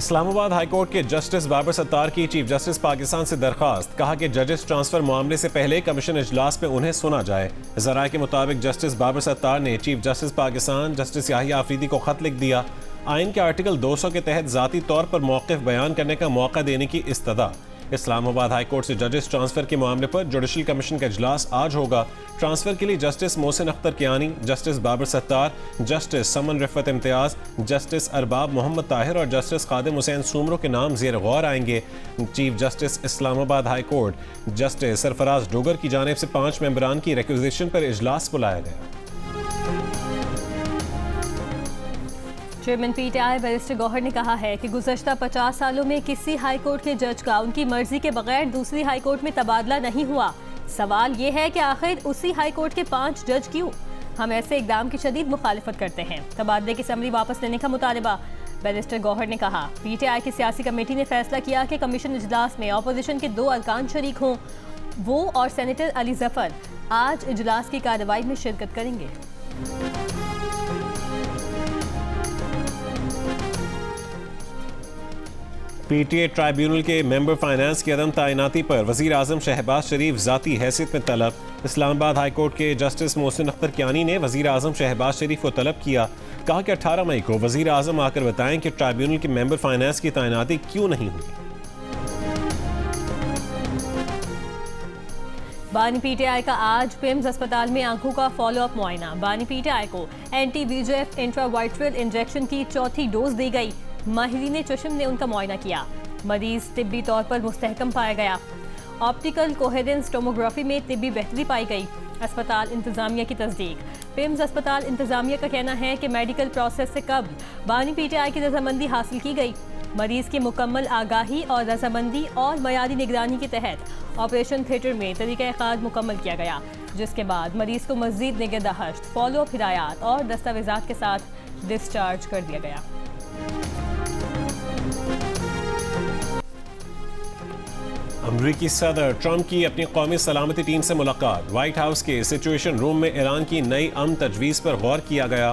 Islamabad high court के justice Babar Sattar की chief justice Pakistan से दरखास्त, कहा कि जजेस ट्रांसफर मामले से पहले कमीशन इजलास में उन्हें सुना जाए। ज़राए के मुताबिक जस्टिस बाबर सत्तार ने chief justice Pakistan justice Yahya Afridi को खत लिख दिया। आइन के आर्टिकल 200 के तहत ज़ाती तौर पर मौक़िफ़ बयान करने का मौका देने की इस्तदा। इस्लामाबाद हाईकोर्ट से जजेस ट्रांसफर के मामले पर जुडिशल कमीशन का इजलास आज होगा। ट्रांसफर के लिए justice Mohsin Akhtar Kayani, justice Babar Sattar, justice Saman Rafat Imtiaz, justice Arbab Muhammad Tahir और जस्टिस खादिम हुसैन सुमरो के नाम ज़ेर गौर आएंगे। Chief justice Islamabad high court justice Sarfaraz Dogar की जानिब से 5 मेंबरान की रिक्विजिशन पर इजलास बुलाया गया। चेयरमैन पीटीआई बैरिस्टर गौहर ने कहा है कि गुज़श्ता 50 सालों में किसी हाई कोर्ट के जज का उनकी मर्जी के बगैर दूसरी हाई कोर्ट में तबादला नहीं हुआ। सवाल ये है कि आखिर उसी हाई कोर्ट के 5 जज क्यों? हम ऐसे इकदाम की शदीद मुखालिफत करते हैं। तबादले की समरी वापस लेने का मुतालबा। बैरिस्टर गौहर ने कहा, पीटीआई की सियासी कमेटी ने फैसला किया कि कमीशन इजलास में अपोजिशन के 2 अरकान शरीक हों। वो और सेनेटर अली जफर आज इजलास की कार्रवाई में शिरकत करेंगे। पीटीए ट्राइब्यूनल के मेंबर फाइनेंस की अदम तैनाती पर वज़ीर आज़म शहबाज शरीफ ज़ाती हैसियत में तलब। इस्लामाबाद हाई कोर्ट के जस्टिस मोहसिन अख्तर कियानी ने वज़ीर आज़म शहबाज शरीफ को तलब किया। कहा कि 18 मई को वज़ीर आज़म आकर बताएं कि ट्राइब्यूनल के मेंबर फाइनेंस की तैनाती क्यों नहीं हुई। बानी पीटीआई का आज पिम्स अस्पताल में आंखों का फॉलोअप मुआयना। बानी पीटीआई को एंटी-वीजेफ इंट्रावाइट्रल इंजेक्शन की 4थी डोज दी गई। माहिरीन चश्म ने उनका मुआयना किया। मरीज तिब्बी तौर पर मुस्तहकम पाया गया। ऑप्टिकल कोहेरेंस टोमोग्राफी में तिब्बी बेहतरी पाई गई। अस्पताल इंतजामिया की तस्दीक। पिम्स अस्पताल इंतजामिया का कहना है कि मेडिकल प्रोसेस से कब्ल बानी पीटीआई की रजामंदी हासिल की गई। मरीज की मुकम्मल आगाही और रजामंदी और मयारी निगरानी के तहत ऑपरेशन थिएटर में तरीक़ा-ए-कार मुकम्मल किया गया, जिसके बाद मरीज को मज़ीद निगहदाश्त, फॉलोअप हिदायत और दस्तावेजात के साथ डिस्चार्ज कर दिया गया। अमरीकी सदर ट्रंप की अपनी कौमी सलामती टीम से मुलाकात। व्हाइट हाउस के सिचुएशन रूम में ईरान की नई अमन तजवीज़ पर गौर किया गया।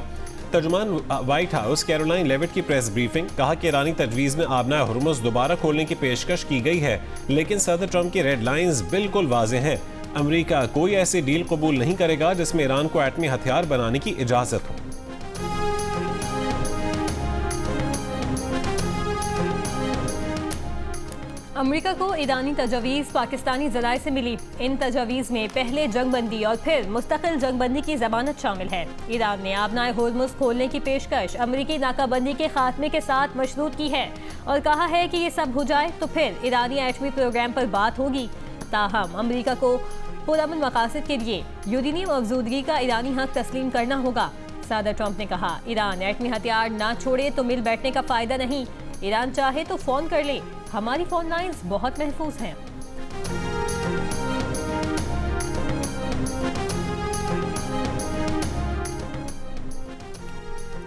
तर्जुमान व्हाइट हाउस कैरोलाइन लेविट की प्रेस ब्रीफिंग। कहा कि ईरानी तजवीज़ में आबना हुर्मुज़ दोबारा खोलने की पेशकश की गई है, लेकिन सदर ट्रंप की रेड लाइंस बिल्कुल वाज़ेह हैं। अमरीका कोई ऐसी डील कबूल नहीं करेगा जिसमें ईरान को एटमी हथियार बनाने की इजाज़त हो। अमेरिका को ईरानी तजवीज़ पाकिस्तानी ज़राए से मिली। इन तजवीज़ में पहले जंगबंदी और फिर मुस्तकिल जंगबंदी की ज़मानत शामिल है। ईरान ने आबनाए हुर्मुज़ खोलने की पेशकश अमेरिकी नाकाबंदी के खात्मे के साथ मशरूत की है और कहा है कि ये सब हो जाए तो फिर ईरानी एटमी प्रोग्राम पर बात होगी। ताहम अमेरिका को पुरअमन मकासद के लिए यूरेनियम अफजूदगी का ईरानी हक तस्लीम करना होगा। सदर ट्रंप ने कहा, ईरान एटमी हथियार ना छोड़े तो मिल बैठने का फ़ायदा नहीं। ईरान चाहे तो फ़ोन कर ले, हमारी फ़ोन लाइन्स बहुत महफूज हैं।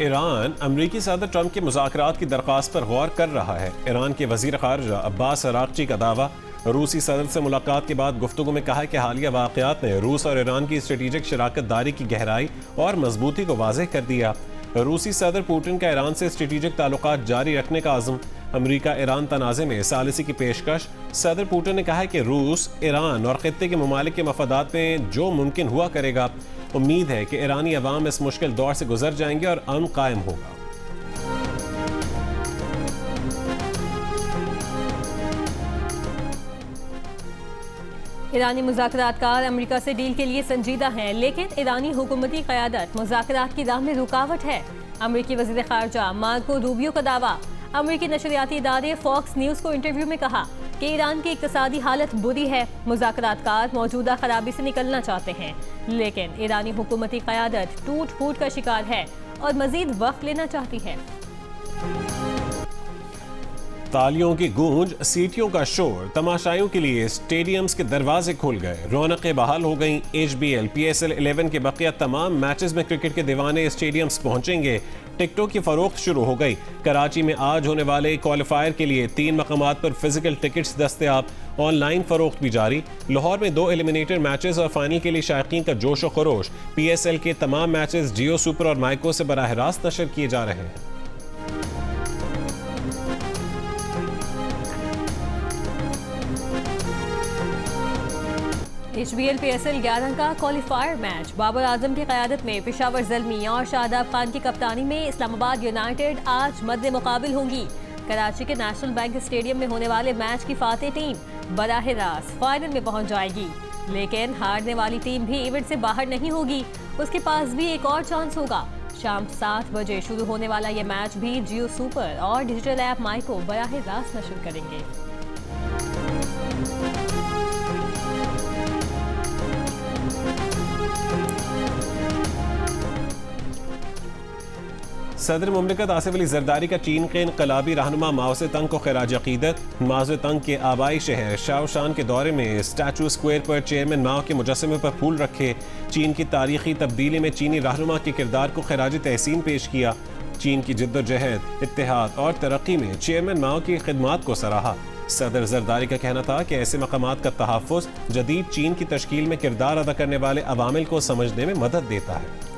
ईरान अमरीकी सदर ट्रंप के मुज़ाकरात की दरख्वास्त पर गौर कर रहा है। ईरान के वज़ीर ख़ारिजा अब्बास अराग़ची का दावा। रूसी सदर से मुलाकात के बाद गुफ्तगू में कहा कि हालिया वाक़यात ने रूस और ईरान की स्ट्रेटेजिक शराकत दारी की गहराई और मजबूती को वाज़ेह कर दिया। रूसी सदर पुतिन का ईरान से स्ट्रेटेजिक ताल्लुकात जारी रखने का आज़म। अमरीका ईरान तनाज़े में सालिसी की पेशकश। सदर पुतिन ने कहा है कि रूस, ईरान और ख़ित्ते के ममालिक के मफादात में जो मुमकिन हुआ करेगा। उम्मीद है कि ईरानी अवाम इस मुश्किल दौर से गुजर जाएंगे और अमन कायम होगा। ईरानी मुज़ाकरातकार अमेरिका से डील के लिए संजीदा हैं, लेकिन ईरानी हुकूमती क़यादत मुज़ाकरात की राह में रुकावट है। अमेरिकी वज़ीर ख़ारिजा मार्को रूबियो का दावा। अमेरिकी नशरियाती इदारे फॉक्स न्यूज़ को इंटरव्यू में कहा कि ईरान की इक़्तिसादी हालत बुरी है। मुज़ाकरातकार मौजूदा खराबी से निकलना चाहते हैं, लेकिन ईरानी हुकूमती क़यादत टूट फूट का शिकार है और मज़ीद वक्त लेना चाहती है। तालियों की गूंज, सीटियों का शोर, तमाशाइयों के लिए स्टेडियम्स के दरवाजे खुल गए। रौनकें बहाल हो गईं। HBL PSL 11 के बकिया तमाम मैचेस में क्रिकेट के दीवाने स्टेडियम्स पहुंचेंगे। टिकटों की फरोख्त शुरू हो गई। कराची में आज होने वाले क्वालिफायर के लिए 3 मकामात पर फिजिकल टिकट्स दस्तयाब। ऑनलाइन फरोख्त भी जारी। लाहौर में 2 एलिमिनेटर मैचेस और फाइनल के लिए शायकीन का जोश और खरोश। PSL के तमाम मैचेस जियो सुपर और माइको से बराह रास्त नशर किए जा रहे हैं। HBL PSL 11 का क्वालिफायर मैच बाबर आजम की क़यादत में पेशावर ज़ल्मी और शादाब खान की कप्तानी में इस्लामाबाद यूनाइटेड आज मद्दे मुकाबिल होंगी। कराची के नेशनल बैंक स्टेडियम में होने वाले मैच की फातेह टीम बराह रास्त फाइनल में पहुंच जाएगी, लेकिन हारने वाली टीम भी इवेंट से बाहर नहीं होगी। उसके पास भी एक और चांस होगा। शाम 7 बजे शुरू होने वाला ये मैच भी जियो सुपर और डिजिटल ऐप माई को बराह रास्त नशर करेंगे। सदर मुमलिकत आसिफ अली जरदारी का चीन के इनकलाबी रहनुमा माओ से तंग को खराज अकीदत। माओ से तंग के आबाई शहर शाओशान के दौरे में स्टैचू स्क्वायर पर चेयरमैन माओ के मुजस्समे पर फूल रखे। चीन की तारीखी तब्दीली में चीनी रहनुमा के किरदार को खराज तहसीन पेश किया। चीन की जिद्दोजहद, इत्तेहाद और तरक्की में चेयरमैन माओ की खिदमात को सराहा। सदर जरदारी का कहना था कि ऐसे मकामात का तहफ़्फ़ुज़ जदीद चीन की तश्कील में किरदार अदा करने वाले अवामिल को समझने में मदद देता है।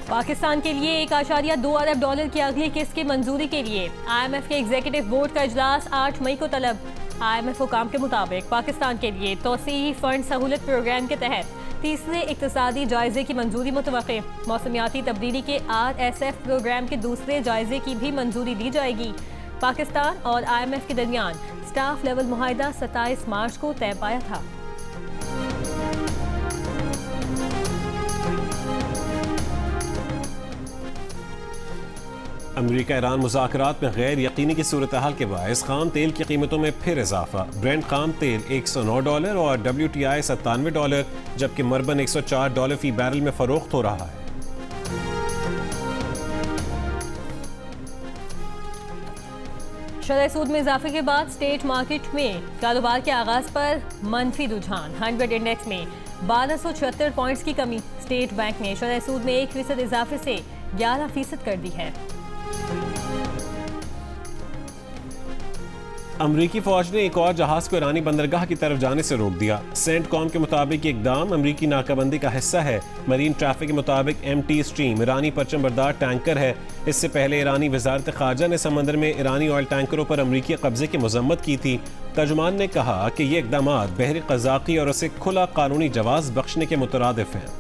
पाकिस्तान के लिए $1.2 अरब की अगली किस्त की मंजूरी के लिए IMF के एग्जीक्यूटिव बोर्ड का इजलास 8 मई को तलब। IMF हुकाम के मुताबिक पाकिस्तान के लिए तौसीई फंड सहूलत प्रोग्राम के तहत तीसरे इक्तिसादी जायजे की मंजूरी मुतवक्के। मौसमियाती तब्दीली के RSF प्रोग्राम के दूसरे जायजे की भी मंजूरी दी जाएगी। पाकिस्तान और IMF के दरमियान स्टाफ लेवल मुआहिदा 27 मार्च को तय पाया था। अमेरिका ईरान मुज़ाकरात में गैर यकीनी की सूरत हाल के बायस खाम तेल की कीमतों में फिर इजाफा। ब्रेंट खाम तेल $109 और WTI $97, जबकि मरबन $104 फी बैरल में फरोख्त हो रहा है। शरह सूद में इजाफे के बाद स्टेट मार्केट में कारोबार के आगाज पर मनफी रुझान। 100 इंडेक्स में 1276 पॉइंट्स की कमी। स्टेट बैंक ने शरह सूद में 1% इजाफे से 11% कर दी है। अमरीकी फौज ने एक और जहाज को ईरानी बंदरगाह की तरफ जाने से रोक दिया। सेंटकॉम के मुताबिक इकदाम अमरीकी नाकाबंदी का हिस्सा है। मरीन ट्रैफिक के मुताबिक MT स्ट्रीम ईरानी परचम बरदार टैंकर है। इससे पहले ईरानी वजारत खारजा ने समंदर में ईरानी ऑयल टैंकरों पर अमरीकी कब्जे की मजम्मत की थी। तर्जुमान ने कहा कि ये इकदाम बहरी क़ज़ाक़ी और उसे खुला कानूनी जवाज बख्शने के मुतरादिफ हैं।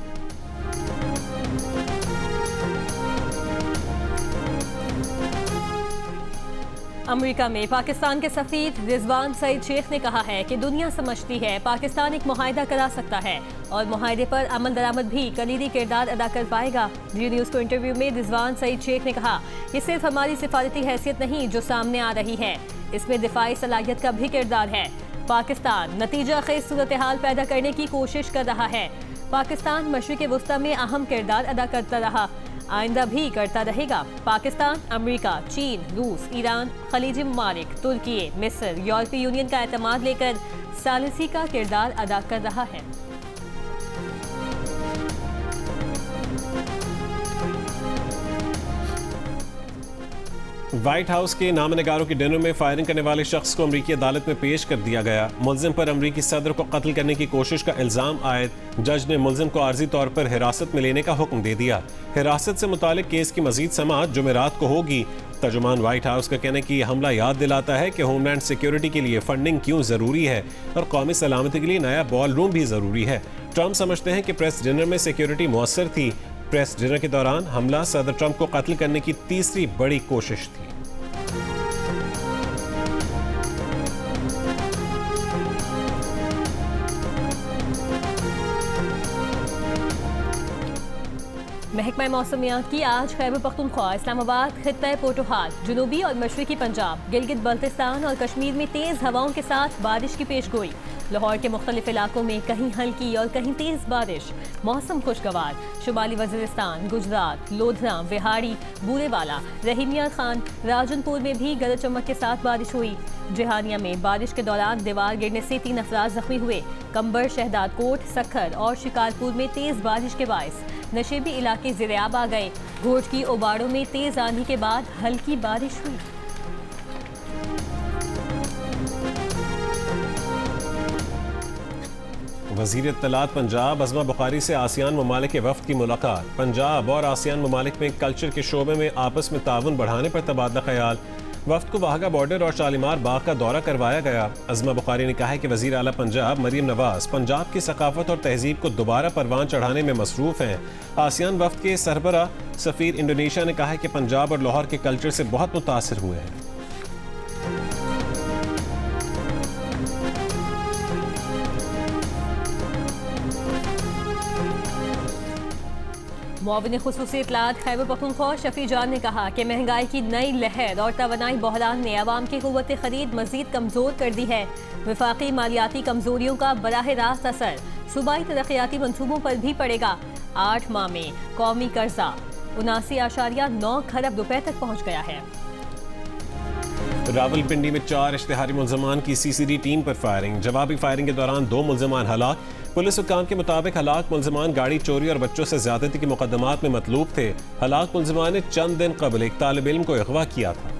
अमेरिका में पाकिस्तान के सफीर रिजवान सईद शेख ने कहा है कि दुनिया समझती है पाकिस्तान एक मुआहिदा करा सकता है और मुआहिदे पर अमल दरामद भी कलीदी किरदार अदा कर पाएगा। जी न्यूज़ को इंटरव्यू में रिजवान सईद शेख ने कहा, ये सिर्फ हमारी सिफारती हैसियत नहीं जो सामने आ रही है, इसमें दिफाई सलाहियत का भी किरदार है। पाकिस्तान नतीजा खेज सूरत हाल पैदा करने की कोशिश कर रहा है। पाकिस्तान मशरिक़ वुस्ता में अहम किरदार अदा करता रहा, आइंदा भी करता रहेगा। पाकिस्तान अमेरिका, चीन, रूस, ईरान, खलीजी ममालिक, तुर्की, मिस्र, यूरोपीय यूनियन का एतमाद लेकर सालिसी का किरदार अदा कर रहा है। व्हाइट हाउस के नामनगारों के डिनर में फायरिंग करने वाले शख्स को अमरीकी अदालत में पेश कर दिया गया। मुल्जिम पर अमरीकी सदर को कत्ल करने की कोशिश का इल्जाम आयद। जज ने मुल्जिम को आर्जी तौर पर हिरासत में लेने का हुक्म दे दिया। हिरासत से मुतालिक केस की मजीद समाअत जुमेरात को होगी। तर्जुमान व्हाइट हाउस का कहना है कि यह हमला याद दिलाता है कि होमलैंड सिक्योरिटी के लिए फंडिंग क्यों जरूरी है और कौमी सलामती के लिए नया बॉल रूम भी जरूरी है। ट्रंप समझते हैं कि प्रेस डिनर में सिक्योरिटी मौसर थी। प्रेस डिनर के दौरान हमला सदर ट्रंप को कत्ल करने की तीसरी बड़ी कोशिश थी। महकमा मौसमियात की आज खैबर पख्तूनख्वा, इस्लामाबाद, खित्ता पोटोहाल, जुनूबी और मशरकी पंजाब, गिलगित बल्तिस्तान और कश्मीर में तेज़ हवाओं के साथ बारिश की पेशगोई। लाहौर के मुख्तलिफ इलाकों में कहीं हल्की और कहीं तेज़ बारिश। मौसम खुशगवार। शुमाली वज़ीरिस्तान, गुजरात, लोधरा, बिहाड़ी, बूरेवाला, रहीमिया खान, राजनपुर में भी गरज चमक के साथ बारिश हुई। जिहानिया में बारिश के दौरान दीवार गिरने से 3 अफराद जख्मी हुए। कंबर, शहदादकोट, सखर और शिकारपुर में तेज़ बारिश के बायस नशेबी इलाके ज़िराब आ गए। घोट की ओबाड़ों में तेज़ आंधी के बाद हल्की बारिश हुई। वज़ीर इत्तलात पंजाब अज़मा बुखारी से आसियान ममालिक के वफ़द की मुलाकात। पंजाब और आसियान ममालिक में कल्चर के शोबे में आपस में ताउन बढ़ाने पर तबादला ख्याल। वफ़द को वाहगा बॉर्डर और शालीमार बाग का दौरा करवाया गया। अज़मा बुखारी ने कहा है कि वज़ीर आला पंजाब मरीम नवाज पंजाब की सकाफत और तहजीब को दोबारा परवान चढ़ाने में मसरूफ़ हैं। आसियान वफ़द के सरबरा सफ़ीर इंडोनेशिया ने कहा है कि पंजाब और लाहौर के कल्चर से बहुत मुतासिर हुए हैं। मुआविन खुसूसी इत्तलात खैबर पख्तूनख्वा शफी जान ने कहा कि महंगाई की नई लहर और तवानाई बहरान ने अवाम की कुव्वत खरीद मजीद कमजोर कर दी है। वफाकी मालियाती कमजोरियों का बराह रास्त असर सूबाई तरक्याती मनसूबों पर भी पड़ेगा। 8 माह में कौमी कर्जा 79.9 खरब रुपए तक पहुँच गया है। रावलपिंडी में 4 इश्तिहारी मुल्ज़मान की CCD टीम पर फायरिंग। जवाबी फायरिंग के दौरान 2 मुल्ज़मान हलाक। पुलिस हुक्काम के मुताबिक हलाक मुल्ज़मान गाड़ी चोरी और बच्चों से ज्यादती के मुकदमात में मतलूब थे। हलाक मुल्ज़मान ने चंद दिन कबल एक तालिब इल्म को अगवा किया था।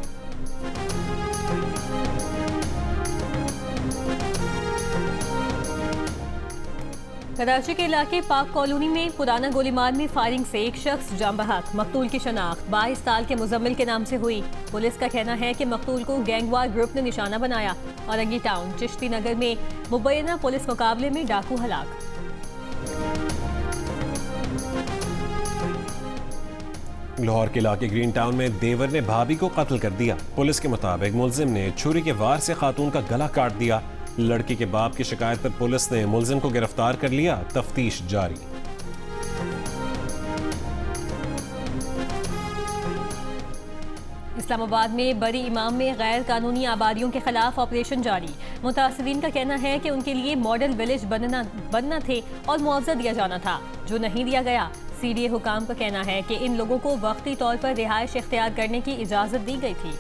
कराची के इलाके पाक कॉलोनी में पुराना गोलीमार में फायरिंग से एक शख्स जान बहक। मकतूल की शनाख्त 22 साल के मुजम्मिल के नाम से हुई। पुलिस का कहना है कि मकतूल को गैंगवार ग्रुप ने निशाना बनाया। औरंगी टाउन चिश्ती नगर में मुबैना पुलिस मुकाबले में डाकू हलाक। लाहौर के इलाके ग्रीन टाउन में देवर ने भाभी को कत्ल कर दिया। पुलिस के मुताबिक मुल्जिम ने छुरी के वार से खातून का गला काट दिया। लड़की के बाप की शिकायत पर पुलिस ने मुल्जिम को गिरफ्तार कर लिया। तफ्तीश जारी। इस्लामाबाद में बड़ी इमाम में गैर कानूनी आबादियों के खिलाफ ऑपरेशन जारी। मुतासरीन का कहना है कि उनके लिए मॉडल विलेज बनना थे और मुआवजा दिया जाना था, जो नहीं दिया गया। CDA हुकाम का कहना है कि इन लोगों को वक्ती तौर पर रिहाइश इख्तियार करने की इजाजत दी गई थी।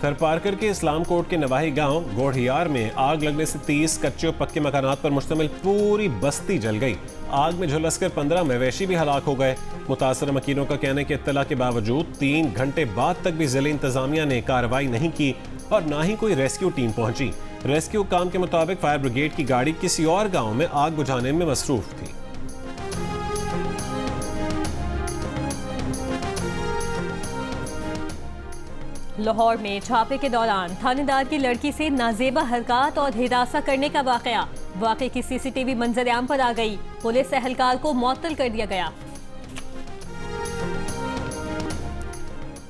थरपारकर के इस्लाम कोट के नवाही गांव गोढ़ियार में आग लगने से 30 कच्चे और पक्के मकानात पर मुश्तमिल पूरी बस्ती जल गई। आग में झुलसकर 15 मवेशी भी हलाक हो गए। मुतासर मकीनों का कहना है कि इत्तला के बावजूद 3 घंटे बाद तक भी जिले इंतजामिया ने कार्रवाई नहीं की और ना ही कोई रेस्क्यू टीम पहुंची। रेस्क्यू काम के मुताबिक फायर ब्रिगेड की गाड़ी किसी और गाँव में आग बुझाने में मसरूफ थी। लाहौर में छापे के दौरान थानेदार की लड़की से नाजेबा हरकत और हिरासा करने का वाक़या की CCTV मंजर-ए-आम पर आ गई। पुलिस एहलकार को मुअत्तल कर दिया गया।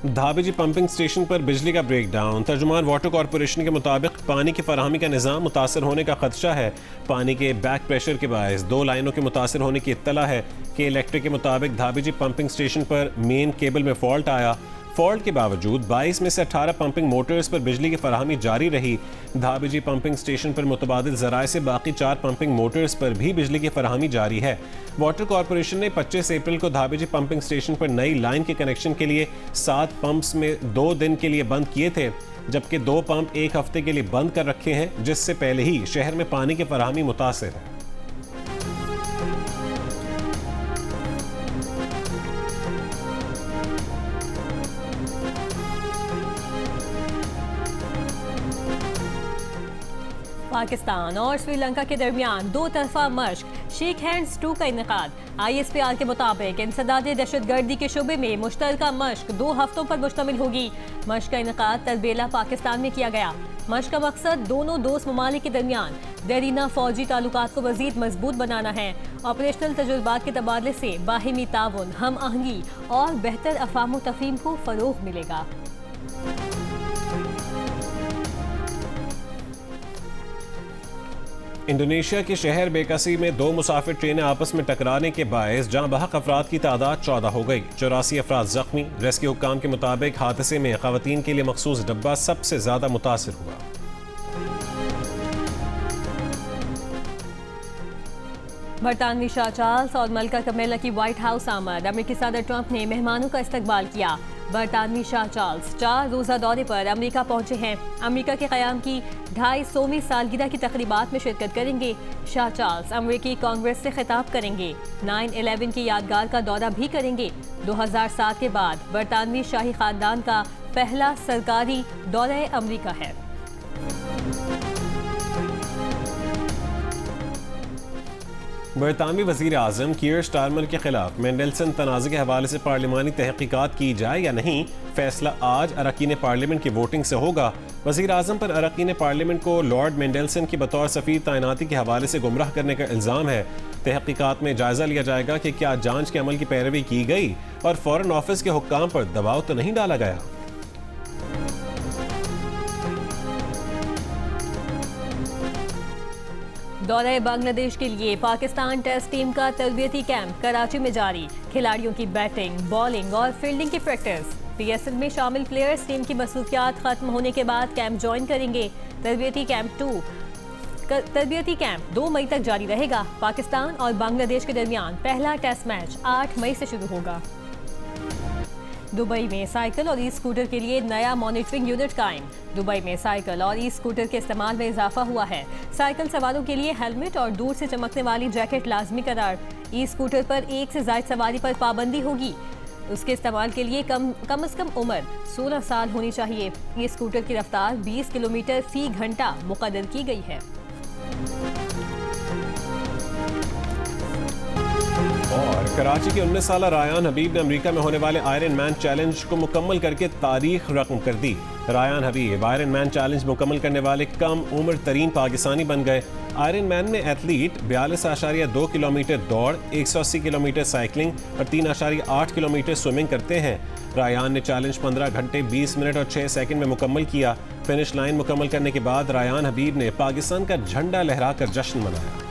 धाबेजी पंपिंग स्टेशन पर बिजली का ब्रेकडाउन। तर्जुमान वाटर कॉरपोरेशन के मुताबिक पानी की फराहमी का निज़ाम मुतासर होने का खदशा है। पानी के बैक प्रेशर के बायस 2 लाइनों के मुतासर होने की इत्तला है कि इलेक्ट्रिक के मुताबिक धाबेजी पंपिंग स्टेशन पर मेन केबल में फॉल्ट आया। फॉल्ट के बावजूद 22 में से 18 पंपिंग मोटर्स पर बिजली की फराहमी जारी रही। धाबेजी पंपिंग स्टेशन पर मुतबादिल ज़राए से बाकी 4 पंपिंग मोटर्स पर भी बिजली की फराहमी जारी है। वाटर कॉरपोरेशन ने 25 अप्रैल को धाबेजी पंपिंग स्टेशन पर नई लाइन के कनेक्शन के लिए 7 पंप्स में 2 दिन के लिए बंद किए थे, जबकि 2 पंप 1 हफ्ते के लिए बंद कर रखे हैं, जिससे पहले ही शहर में पानी की फराहमी मुतासिर है। पाकिस्तान और श्रीलंका के दरमियान 2 तरफा मश्क शेक हैंड्स 2 का इनेकाद। ISPR के मुताबिक इंसदाद दहशतगर्दी के शुबे में मुश्तरका मश्क 2 हफ्तों पर मुश्तमिल होगी। मश्क का इनेकाद तरबेला पाकिस्तान में किया गया। मश्क का मकसद दोनों दोस्त ममालिक के दरमियान देरीना फौजी ताल्लुकात को मजीद मजबूत बनाना है। ऑपरेशनल तजुर्बात के तबादले से बाहिमी ताउन, हम आहंगी और बेहतर अफाम तफहीम को फरोग मिलेगा। इंडोनेशिया के शहर बेकसी में 2 मुसाफिर ट्रेनें आपस में टकराने के बायस जहां बहक अफराद की तादाद 14 हो गई। 84 अफराद जख्मी। रेस्क्यू हुक्काम के मुताबिक हादसे में खवातीन के लिए मखसूस डब्बा सबसे ज्यादा मुतासिर हुआ। बरतानवी शाह चार्ल्स और मलका कैमिला की व्हाइट हाउस आमद। अमेरिकी सदर ट्रंप ने मेहमानों का इस्तकबाल किया। बरतानवी शाह चार्ल्स 4 रोज़ा दौरे पर अमेरिका पहुंचे हैं। अमेरिका के क़याम की 250वीं सालगिरह की तकरीबात में शिरकत करेंगे। शाह चार्ल्स अमेरिकी कांग्रेस से खिताब करेंगे। 9/11 की यादगार का दौरा भी करेंगे। 2007 के बाद बरतानवी शाही खानदान का पहला सरकारी दौरे अमरीका है। बरतानवी वज़ीर आज़म कीयर स्टारमर के खिलाफ मेंडेलसन तनाज़े के हवाले से पार्लिमानी तहकीकात की जाए या नहीं, फैसला आज अरकान पार्लियामेंट की वोटिंग से होगा। वज़ीर आज़म पर अरकान पार्लियामेंट को लॉर्ड मेंडेलसन की बतौर सफ़ीर तैनाती के हवाले से गुमराह करने का इल्ज़ाम है। तहकीकात में जायज़ा लिया जाएगा कि क्या जांच के अमल की पैरवी की गई और फॉरेन ऑफिस के हुक्काम पर दबाव तो नहीं डाला गया। दौरे बांग्लादेश के लिए पाकिस्तान टेस्ट टीम का तरबियती कैंप कराची में जारी। खिलाड़ियों की बैटिंग, बॉलिंग और फील्डिंग की प्रैक्टिस। PSL में शामिल प्लेयर्स टीम की मसरूफियात खत्म होने के बाद कैंप ज्वाइन करेंगे। तरबियती कैंप 2 मई तक जारी रहेगा। पाकिस्तान और बांग्लादेश के दरमियान पहला टेस्ट मैच 8 मई से शुरू होगा। दुबई में साइकिल और ई स्कूटर के लिए नया मॉनिटरिंग यूनिट कायम। दुबई में साइकिल और ई स्कूटर के इस्तेमाल में इजाफा हुआ है। साइकिल सवारों के लिए हेलमेट और दूर से चमकने वाली जैकेट लाजमी करार। ई स्कूटर पर 1 से ज़ायद सवारी पर पाबंदी होगी। उसके इस्तेमाल के लिए कम से कम उम्र 16 साल होनी चाहिए। ई स्कूटर की रफ्तार 20 किलोमीटर फी घंटा मुकर्रर की गई है। और कराची के 19 साला रायान हबीब ने अमेरिका में होने वाले आयरन मैन चैलेंज को मुकम्मल करके तारीख रकम कर दी। रायान हबीब आयरन मैन चैलेंज मुकम्मल करने वाले कम उम्र तरीन पाकिस्तानी बन गए। आयरन मैन में एथलीट 42.2 किलोमीटर दौड़, 180 किलोमीटर साइकिलिंग और 3.8 किलोमीटर स्विमिंग करते हैं। रायान ने चैलेंज 15 घंटे 20 मिनट और 6 सेकंड में मुकम्मल किया। फिनिश लाइन मुकम्मल करने के बाद रायान हबीब ने पाकिस्तान का झंडा लहराकर जश्न मनाया।